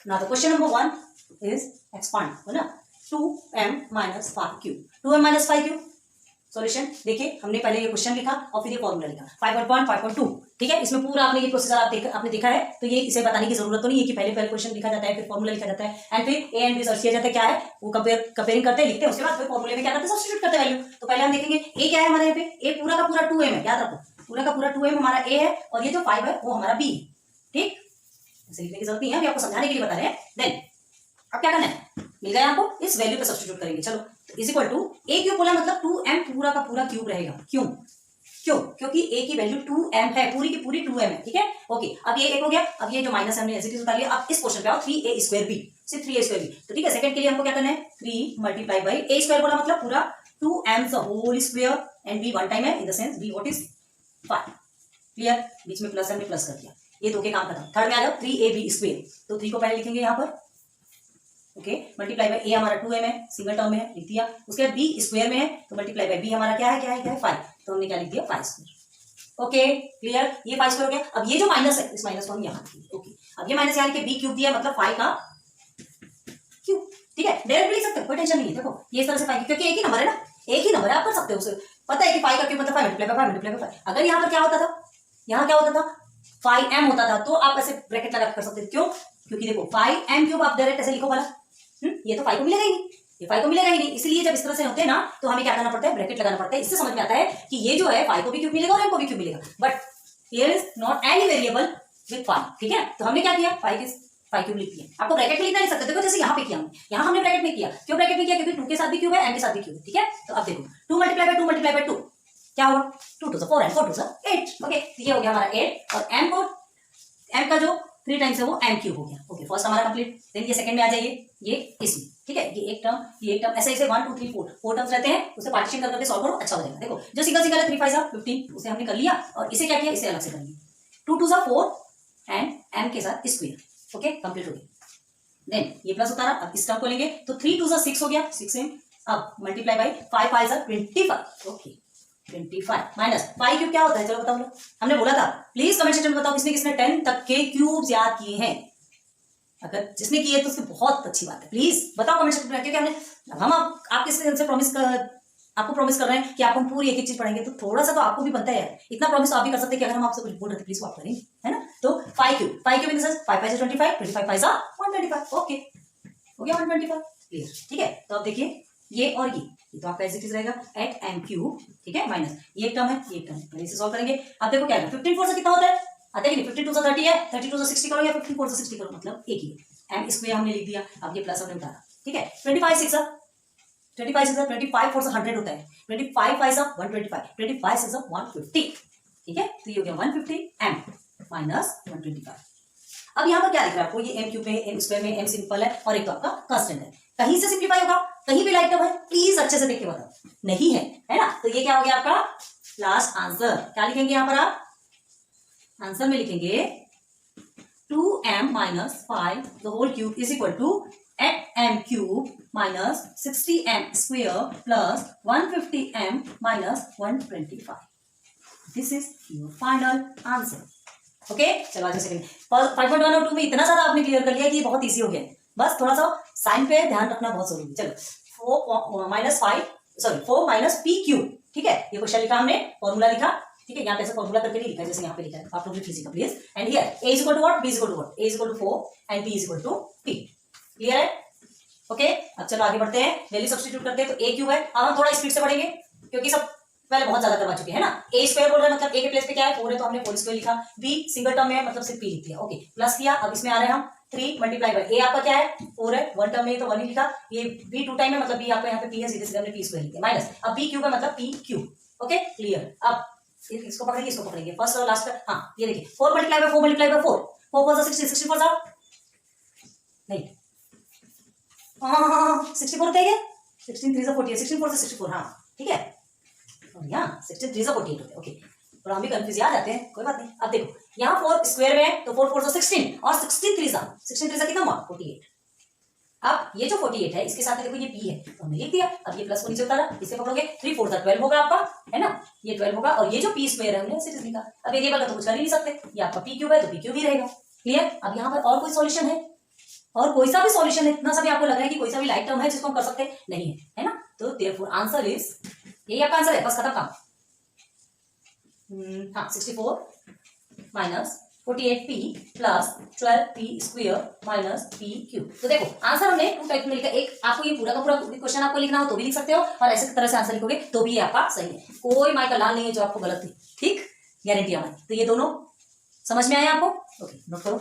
Now the question number 1 is expand, है ना, 2m minus 5q, 2m minus 5q solution देखिए, हमने पहले ये क्वेश्चन लिखा और फिर ये फॉर्मूला लिखा 5.1 5.2, ठीक है। इसमें पूरा आपने ये प्रोसीजर आपने देखा है, तो ये इसे बताने की जरूरत तो नहीं है कि पहले क्वेश्चन लिखा जाता है, फिर फॉर्मूला लिखा जाता है, एंड फिर ए एंड बी सर्च किया जाता है, क्या है वो कंपेयरिंग करते हैं, लिखते हैं, उसके बाद फिर फॉर्मूले में क्या करते हैं, सब्स्टिट्यूट करते हैं वैल्यू। तो पहले हम देखेंगे ए क्या है हमारे यहाँ पे, ए पूरा का पूरा 2m है, याद रखो पूरा का पूरा 2m हमारा ए है, और ये जो 5 है वो हमारा बी है, ठीक। इसे लिखने की जरूरत नहीं है, अभी आपको समझाने के लिए बता रहे हैं। देन अब क्या करना है, मिल गया आपको, इस वैल्यू पे सब्स्टिट्यूट करेंगे। चलो, is equal to A cube बोला मतलब 2m पूरा का पूरा क्यूब रहेगा। क्यों क्यों क्योंकि ए की वैल्यू 2m है, पूरी की पूरी 2m है, ठीक है। ओके, अब ये एक हो गया, अब ये जो माइनस हमने एज इट इज उतार लिया। अब इस क्वेश्चन पे आओ, 3a² b, सिर्फ 3a² b, तो ठीक है। सेकंड के लिए हमको क्या करना है, 3 मल्टीप्लाई बाई a² बोला मतलब पूरा 2m whole square, and b one time है, in the sense b what is 5, clear. बीच में प्लस हमने प्लस कर दिया, ये दो के काम खत्म। थर्ड में आ जाओ 3ab², तो 3 को पहले लिखेंगे यहाँ पर, ओके, मल्टीप्लाई बाय ए हमारा 2m है, सिंगल टर्म में है, लिख दिया। उसके बाद बी स्क्वायर में है, तो मल्टीप्लाई बाय बी हमारा क्या है 5, तो हमने क्या लिख दिया 5²। ओके, क्लियर, ये 5² हो गया। अब ये जो माइनस है, इस माइनस को हम यहाँ लिखेंगे। ओके, अब ये माइनस यहाँ लिखे, बी क्यूब दिया मतलब 5 का क्यूब, ठीक है, डायरेक्ट लिख सकते हो, कोई टेंशन नहीं है। देखो ये इस तरह से 5, क्योंकि एक ही नंबर है ना, एक ही नंबर है, आप कर सकते हो उसे, पता है कि 5 का क्यूब मतलब 5 मल्टीप्लाई बाय 5। अगर यहाँ पर क्या होता था, यहाँ क्या होता था 5m होता था, तो आप ऐसे ब्रैकेट लगा कर सकते थे। क्यों, क्योंकि देखो 5m³ आप डायरेक्ट ऐसे लिखो वाला, ये तो 5 को मिलेगा ही नहीं, ये 5 को मिलेगा ही नहीं, इसलिए जब इस तरह से होते हैं ना, तो हमें क्या करना पड़ता है, ब्रैकेट लगाना पड़ता है। इससे समझ में आता है कि ये जो है 5 को भी क्यूब मिलेगा और m को भी क्यूब मिलेगा, but here is not any variable with 5, ठीक है। तो हमने क्या किया, 5 क्यूब लिख दिया। आपको ब्रैकेट में लिखना नहीं सकते, देखो जैसे यहाँ पे किया, यहाँ हमने ब्रैकेट में किया। क्यों ब्रैकेट में किया, क्योंकि 2 के साथ भी क्यूब है, m के साथ भी क्यूब है, ठीक है। तो अब देखो 2 मल्टीप्लाई बाय 2 क्या होगा, 2 2 4 and 4 2 8, ओके, तो ये हो गया हमारा 8, और m का जो 3 टाइम्स है वो m³ हो गया। ओके, फर्स्ट हमारा कंप्लीट। देन ये सेकंड में आ जाइए, ये इसमें, ठीक है, ये एक टर्म, ये एक टर्म, ऐसे 1 2 3 4 टर्म्स रहते हैं, उसे पार्टीशन करके सॉल्व करो, अच्छा हो जाएगा। देखो जो सिंगल है 3 5 15, उसे हमने कर लिया, और इसे क्या किया, इसे अलग से कर लिया, 2 2 4 एंड m के साथ स्क्वायर, ओके, कंप्लीट हो गया। देन ये प्लस उतारा, अब इस टर्म को लेंगे, तो 3 2 6 हो गया, 6m, अब multiply by 5 5 25, okay, 25 minus 5 cube क्या होता है, चलो बताओ लोग, हमने बोला था। प्लीज कमेंट सेक्शन में बताओ किसने किसने 10 तक के क्यूब्स याद किए हैं। अगर जिसने किए तो उसकी बहुत अच्छी बात है, प्लीज बताओ कमेंट सेक्शन में, क्योंकि हम आपके प्रॉमिस आपको प्रॉमिस कर रहे हैं कि आपको हम पूरी एक एक चीज पढ़ेंगे, तो थोड़ा सा तो आपको भी बनता है यार, इतना प्रॉमिस तो आप भी कर सकते हैं कि अगर हम आपसे कुछ बोल रहे थे प्लीज वो आप करेंगे, है ना। तो 5 cube in the sense 5 5 25 25 5 125, okay, हो गया 125, क्लियर, ठीक है। तो अब देखिए ये और ये तो आपका एज इट इज रहेगा एट m³, ठीक है, माइनस ये एक टर्म है, ये एक टर्म है, इसे सॉल्व करेंगे। अब देखो क्या है, 15 4 से कितना होता है, आता है कि नहीं, 15 2 से 30 है, 32 से 60 करो या 15 4 से 60 करो, मतलब एक ही है, m² हमने लिख दिया। अब ये प्लस हमने उतारा, ठीक है, 25 6 25 4 से 100 होता है, 25 5 125, 25 6 150, ठीक है, तो ये हो गया 150m माइनस 125। अब यहाँ पर क्या दिख रहा है आपको, ये m³ में, m² में, m सिंपल है, और एक तो आपका कांस्टेंट है, कहीं से सिंप्लीफाई होगा, कहीं भी लाइक टर्म है, प्लीज अच्छे से देख के बताओ, नहीं है, है ना। तो ये क्या हो गया आपका लास्ट आंसर, क्या लिखेंगे यहाँ पर आप, आंसर में लिखेंगे 2m minus 5 the whole cube is equal to 8m³ minus 60m² plus 150m minus 125. This is your final answer. Okay, चलो आज सेकंड 5.1 और 2 में इतना ज्यादा आपने क्लियर कर लिया कि ये बहुत इजी हो गया, बस थोड़ा सा साइन पे ध्यान रखना बहुत जरूरी है। चलो 4 माइनस p³, ठीक है, ये क्वेश्चन लिखा हमने, फॉर्मूला लिखा, ठीक है, यहाँ पे ऐसे फॉर्मूला करके नहीं लिखा जैसे यहाँ पे लिखा है, आप लोग लिख लीजिएगा please. And here a is equal to what, b is equal to what, a is equal to 4 and b is equal to p, clear है। ओके, अब चलो आगे बढ़ते हैं, वैल्यू सब्स्टिट्यूट करते हैं। तो a³ है, अब हम थोड़ा स्पीड से पढ़ेंगे क्योंकि सब पहले बहुत ज्यादा करवा चुके हैं ना। a² बोल रहा है मतलब a के प्लेस पे क्या है 4 है, तो हमने 4² लिखा, b सिंगल टर्म में है मतलब सिर्फ p लिख दिया, ओके, प्लस किया। अब इसमें आ रहे हैं हम 3 मल्टीप्लाई बाय a आपका क्या है 4 है, 1 टर्म में तो 1 ही लिखा, ये b 2 टाइम है मतलब b आपका यहाँ पे p है, सीधे सीधे हमने p² लिख दिया, माइनस अब p³ है मतलब p³, ओके, क्लियर। अब इसको पकड़ेंगे, इसको पकड़ेंगे, फर्स्ट और लास्ट, हाँ ये देखिए 4 मल्टीप्लाई बाय 4 मल्टीप्लाई बाय 4 4 4 60 64 सा नहीं, हाँ 64 होता है क्या, 16 3 48, 16 4 से 64, हाँ ठीक है, और यहाँ 16 3 से 48 होते हैं, ओके, और हम भी कंफ्यूज आ जाते हैं, कोई बात नहीं। अब देखो यहाँ 4 स्क्वायर में है तो 4 4 से 16 और 16 3 से कितना हुआ 48। अब ये जो 48 है इसके साथ में देखो ये p है तो हमने लिख दिया। अब ये प्लस को नीचे उतारा, इसे पकड़ोगे 3 4 12 होगा आपका, है ना, ये 12 होगा, और ये जो p स्क्वायर है हमने ऐसे लिखा। अब वेरिएबल का तो कुछ कर ही नहीं सकते, ये आपका p³ है तो p³ ही रहेगा, क्लियर। अब यहाँ पर और कोई सॉल्यूशन है, और कोई सा भी सॉल्यूशन इतना सा भी आपको लग रहा है कि कोई सा भी लाइट टर्म है जिसको हम कर सकते नहीं है ना? तो देयरफॉर आंसर इज, यही आपका आंसर है, बस खत्म काम। हाँ 64 minus 48p plus 12p square minus p cube. तो देखो आंसर हमने टू टाइप में लिखा। एक आपको ये पूरा का पूरा क्वेश्चन आपको लिखना हो तो भी लिख सकते हो, और ऐसे तरह से आंसर लिखोगे तो भी ये आपका सही है। कोई माइक का लाल नहीं है जो आपको गलत थी, ठीक, गारंटी हमारी। तो ये दोनों समझ में आया आपको? ओके, नोट करो।